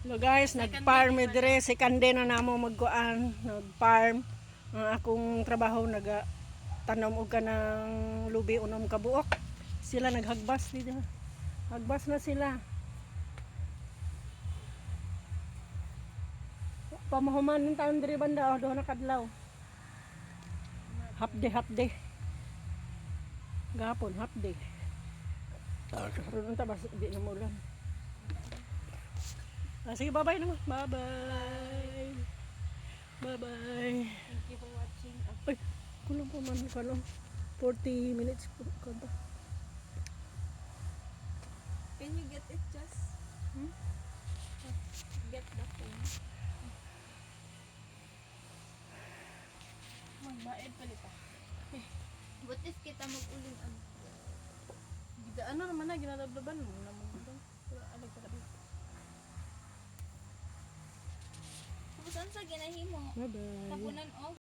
Hello guys, nag-farm dire second day na namo magkuan, nag-farm. Ang akong trabaho tanom og kanang lubi unom ka buok. Sila naghagbas dito. Hagbas na sila. Pamahuman ng taon diri banda do na kadlaw. Half day. Gapon half day. Karon ta bas di na mulan. Sige, bye-bye naman. Bye-bye. Bye-bye. Thank you for watching. Ay, kulang pa man ka no. 40 minutes ko ba? Can you get it, Just? Get the phone. Magbaed palit pa. What if kita mag-uling ano? Ano naman na, ginadabdaban mo na mag-udang. Alag ka labi. Kung saan sa ginahimo? Bye-bye. Tapunan o?